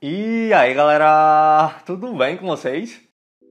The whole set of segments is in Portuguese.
E aí galera, tudo bem com vocês?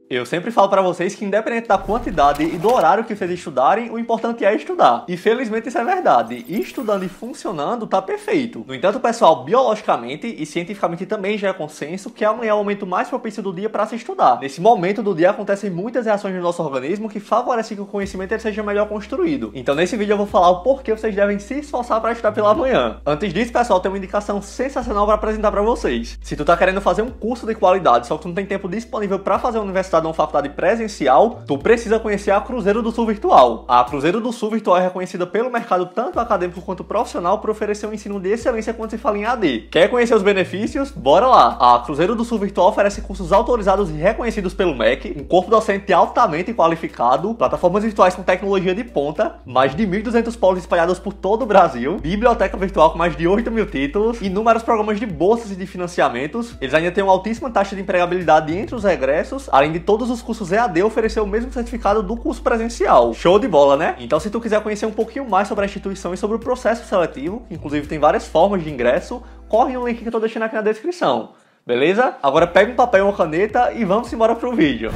Eu sempre falo pra vocês que independente da quantidade e do horário que vocês estudarem, o importante é estudar. E felizmente isso é verdade. E estudando e funcionando tá perfeito. No entanto, pessoal, biologicamente e cientificamente também já é consenso que amanhã é o momento mais propício do dia para se estudar. Nesse momento do dia acontecem muitas reações no nosso organismo que favorecem que o conhecimento seja melhor construído. Então nesse vídeo eu vou falar o porquê vocês devem se esforçar para estudar pela manhã. Antes disso, pessoal, tem uma indicação sensacional para apresentar para vocês. Se tu tá querendo fazer um curso de qualidade, só que tu não tem tempo disponível para fazer uma universidade ou uma faculdade presencial, tu precisa conhecer a Cruzeiro do Sul Virtual. A Cruzeiro do Sul Virtual é reconhecida pelo mercado tanto acadêmico quanto profissional por oferecer um ensino de excelência quando se fala em AD. Quer conhecer os benefícios? Bora lá! A Cruzeiro do Sul Virtual oferece cursos autorizados e reconhecidos pelo MEC, um corpo docente altamente qualificado, plataformas virtuais com tecnologia de ponta, mais de 1.200 polos espalhados por todo o Brasil, biblioteca virtual com mais de 8.000 títulos, inúmeros programas de bolsas e de financiamentos. Eles ainda têm uma altíssima taxa de empregabilidade entre os egressos, além de todos os cursos EAD oferecer o mesmo certificado do curso presencial. Show de bola, né? Então se tu quiser conhecer um pouquinho mais sobre a instituição e sobre o processo seletivo, que inclusive tem várias formas de ingresso, corre no link que eu tô deixando aqui na descrição. Beleza? Agora pega um papel e uma caneta e vamos embora pro vídeo.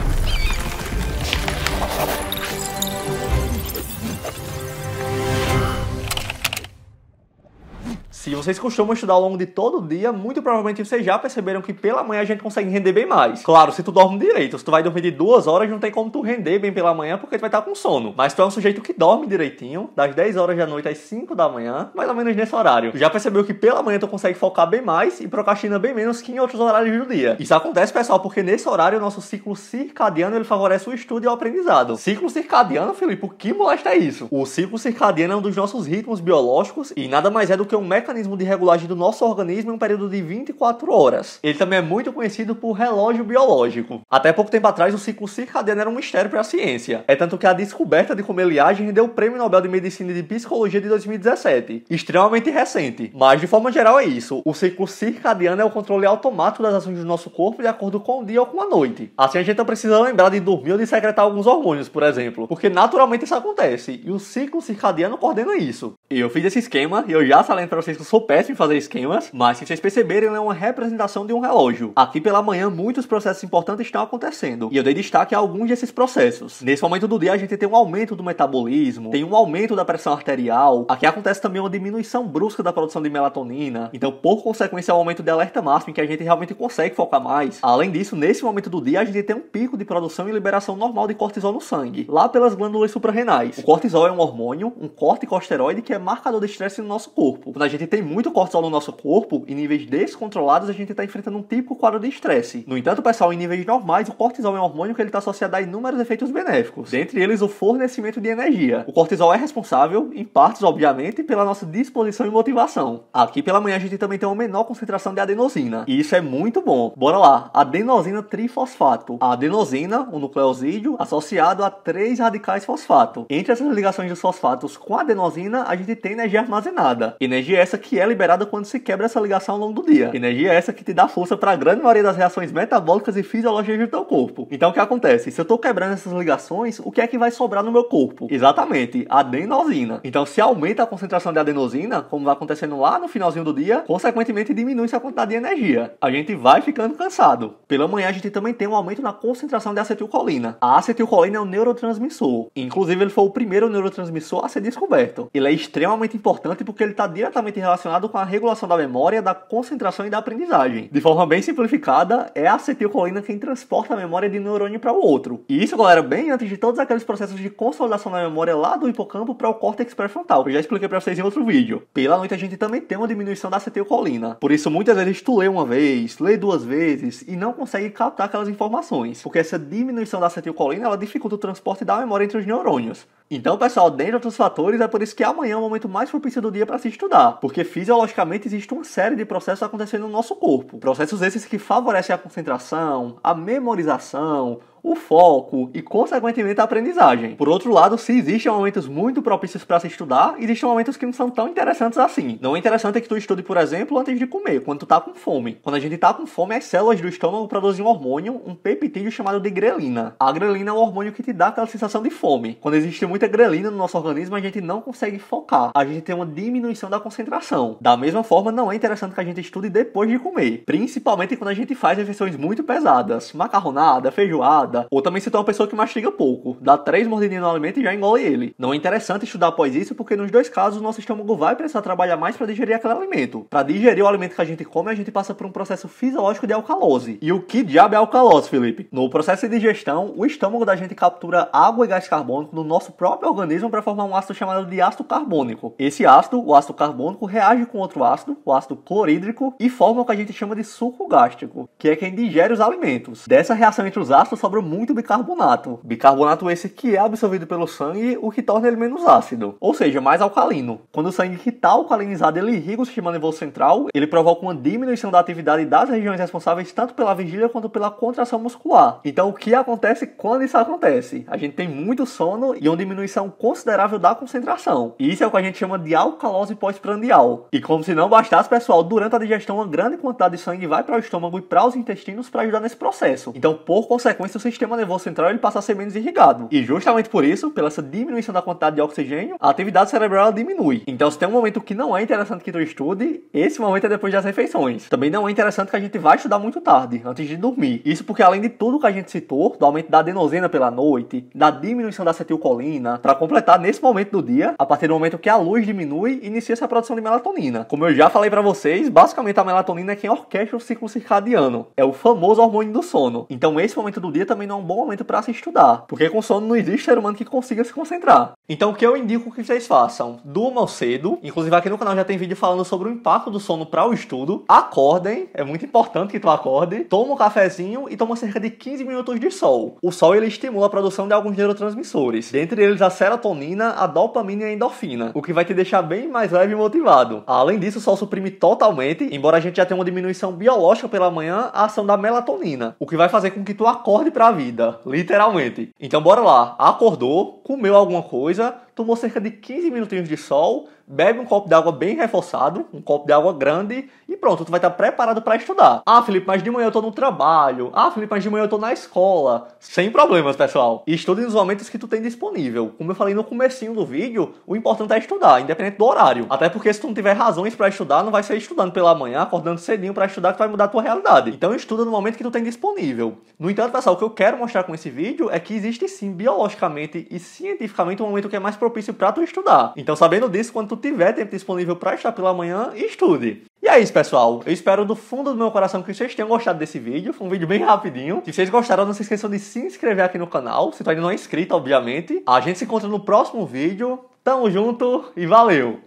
Se vocês costumam estudar ao longo de todo o dia, muito provavelmente vocês já perceberam que pela manhã a gente consegue render bem mais. Claro, se tu dorme direito, se tu vai dormir de 2 horas, não tem como tu render bem pela manhã porque tu vai estar com sono. Mas tu é um sujeito que dorme direitinho, das 10 horas da noite às 5 da manhã, mais ou menos nesse horário. Tu já percebeu que pela manhã tu consegue focar bem mais e procrastina bem menos que em outros horários do dia. Isso acontece, pessoal, porque nesse horário o nosso ciclo circadiano ele favorece o estudo e o aprendizado. Ciclo circadiano, Felipe, o que molesta é isso? O ciclo circadiano é um dos nossos ritmos biológicos e nada mais é do que um mecanismo de regulagem do nosso organismo em um período de 24 horas. Ele também é muito conhecido por relógio biológico. Até pouco tempo atrás, o ciclo circadiano era um mistério para a ciência. É tanto que a descoberta de como ele age rendeu o Prêmio Nobel de Medicina e de Psicologia de 2017. Extremamente recente. Mas, de forma geral, é isso. O ciclo circadiano é o controle automático das ações do nosso corpo de acordo com o dia ou com a noite. Assim, a gente não precisa lembrar de dormir ou de secretar alguns hormônios, por exemplo. Porque, naturalmente, isso acontece. E o ciclo circadiano coordena isso. Eu fiz esse esquema e eu já falei para vocês que eu sou péssimo em fazer esquemas, mas se vocês perceberem, ele é uma representação de um relógio. Aqui pela manhã, muitos processos importantes estão acontecendo, e eu dei destaque a alguns desses processos. Nesse momento do dia, a gente tem um aumento do metabolismo, tem um aumento da pressão arterial, aqui acontece também uma diminuição brusca da produção de melatonina, então por consequência é um aumento de alerta máximo, em que a gente realmente consegue focar mais. Além disso, nesse momento do dia, a gente tem um pico de produção e liberação normal de cortisol no sangue, lá pelas glândulas suprarrenais. O cortisol é um hormônio, um corticosteroide, que é marcador de estresse no nosso corpo. Quando a gente tem muito cortisol no nosso corpo, em níveis descontrolados, a gente está enfrentando um típico quadro de estresse. No entanto, pessoal, em níveis normais, o cortisol é um hormônio que ele está associado a inúmeros efeitos benéficos, dentre eles o fornecimento de energia. O cortisol é responsável, em partes, obviamente, pela nossa disposição e motivação. Aqui pela manhã a gente também tem uma menor concentração de adenosina, e isso é muito bom. Bora lá, adenosina trifosfato. A adenosina, um nucleosídeo, associado a 3 radicais fosfato. Entre essas ligações dos fosfatos com a adenosina, a gente tem energia armazenada. Energia essa que é liberada quando se quebra essa ligação ao longo do dia. Energia essa que te dá força para a grande maioria das reações metabólicas e fisiológicas do teu corpo. Então o que acontece? Se eu estou quebrando essas ligações, o que é que vai sobrar no meu corpo? Exatamente, adenosina. Então se aumenta a concentração de adenosina, como vai acontecendo lá no finalzinho do dia, consequentemente diminui a quantidade de energia. A gente vai ficando cansado. Pela manhã a gente também tem um aumento na concentração de acetilcolina. A acetilcolina é um neurotransmissor. Inclusive ele foi o primeiro neurotransmissor a ser descoberto. Ele é extremamente importante porque ele está diretamente relacionado com a regulação da memória, da concentração e da aprendizagem. De forma bem simplificada, é a acetilcolina quem transporta a memória de um neurônio para o outro. E isso, galera, bem antes de todos aqueles processos de consolidação da memória lá do hipocampo para o córtex pré-frontal, que eu já expliquei para vocês em outro vídeo. Pela noite a gente também tem uma diminuição da acetilcolina. Por isso, muitas vezes tu lê uma vez, lê 2 vezes e não consegue captar aquelas informações, porque essa diminuição da acetilcolina, ela dificulta o transporte da memória entre os neurônios. Então, pessoal, dentre outros fatores, é por isso que amanhã é o momento mais propício do dia para se estudar, porque fisiologicamente existe uma série de processos acontecendo no nosso corpo. Processos esses que favorecem a concentração, a memorização, o foco e, consequentemente, a aprendizagem. Por outro lado, se existem momentos muito propícios para se estudar, existem momentos que não são tão interessantes assim. Não é interessante que tu estude, por exemplo, antes de comer, quando tu tá com fome. Quando a gente tá com fome, as células do estômago produzem um hormônio, um peptídeo chamado de grelina. A grelina é o hormônio que te dá aquela sensação de fome. Quando existe muita grelina no nosso organismo, a gente não consegue focar. A gente tem uma diminuição da concentração. Da mesma forma, não é interessante que a gente estude depois de comer. Principalmente quando a gente faz refeições muito pesadas. Macarronada, feijoada. Ou também se tu é uma pessoa que mastiga pouco. Dá 3 mordidinhas no alimento e já engole ele. Não é interessante estudar após isso, porque nos dois casos o nosso estômago vai precisar trabalhar mais para digerir aquele alimento. Para digerir o alimento que a gente come, a gente passa por um processo fisiológico de alcalose. E o que diabo é alcalose, Felipe? No processo de digestão, o estômago da gente captura água e gás carbônico no nosso próprio organismo para formar um ácido chamado de ácido carbônico. Esse ácido, o ácido carbônico, reage com outro ácido, o ácido clorídrico, e forma o que a gente chama de suco gástrico, que é quem digere os alimentos. Dessa reação entre os ácidos sobra muito bicarbonato. Bicarbonato esse que é absorvido pelo sangue, o que torna ele menos ácido, ou seja, mais alcalino. Quando o sangue que está alcalinizado ele irriga o sistema nervoso central, ele provoca uma diminuição da atividade das regiões responsáveis tanto pela vigília quanto pela contração muscular. Então o que acontece quando isso acontece? A gente tem muito sono e uma diminuição considerável da concentração. E isso é o que a gente chama de alcalose pós-prandial. E como se não bastasse, pessoal, durante a digestão uma grande quantidade de sangue vai para o estômago e para os intestinos para ajudar nesse processo. Então, por consequência, o sistema nervoso central ele passa a ser menos irrigado. E justamente por isso, pela essa diminuição da quantidade de oxigênio, a atividade cerebral ela diminui. Então, se tem um momento que não é interessante que tu estude, esse momento é depois das refeições. Também não é interessante que a gente vá estudar muito tarde, antes de dormir. Isso porque além de tudo que a gente citou, do aumento da adenosina pela noite, da diminuição da acetilcolina, para completar nesse momento do dia, a partir do momento que a luz diminui, inicia-se a produção de melatonina. Como eu já falei para vocês, basicamente a melatonina é quem orquestra o ciclo circadiano. É o famoso hormônio do sono. Então esse momento do dia também não é um bom momento para se estudar, porque com sono não existe ser humano que consiga se concentrar. Então o que eu indico que vocês façam? Durmam cedo. Inclusive aqui no canal já tem vídeo falando sobre o impacto do sono para o estudo. Acordem, é muito importante que tu acorde. Toma um cafezinho e toma cerca de 15 minutos de sol. O sol ele estimula a produção de alguns neurotransmissores, dentre eles a serotonina, a dopamina e a endorfina, o que vai te deixar bem mais leve e motivado. Além disso, o sol suprime totalmente, embora a gente já tenha uma diminuição biológica pela manhã, a ação da melatonina, o que vai fazer com que tu acorde pra vida, literalmente. Então bora lá, acordou, comeu alguma coisa, tomou cerca de 15 minutinhos de sol, bebe um copo de água bem reforçado, um copo de água grande e pronto, tu vai estar preparado para estudar. Ah, Felipe, mas de manhã eu tô no trabalho. Ah, Felipe, mas de manhã eu tô na escola. Sem problemas, pessoal. Estude nos momentos que tu tem disponível. Como eu falei no comecinho do vídeo, o importante é estudar, independente do horário. Até porque se tu não tiver razões para estudar, não vai ser estudando pela manhã, acordando cedinho para estudar que vai mudar a tua realidade. Então estuda no momento que tu tem disponível. No entanto, pessoal, o que eu quero mostrar com esse vídeo é que existe sim, biologicamente e cientificamente, um momento que é mais propício para tu estudar. Então, sabendo disso, quando tu tiver tempo disponível para estudar pela manhã, estude. E é isso, pessoal. Eu espero do fundo do meu coração que vocês tenham gostado desse vídeo. Foi um vídeo bem rapidinho. Se vocês gostaram, não se esqueçam de se inscrever aqui no canal. Se tu ainda não é inscrito, obviamente. A gente se encontra no próximo vídeo. Tamo junto e valeu!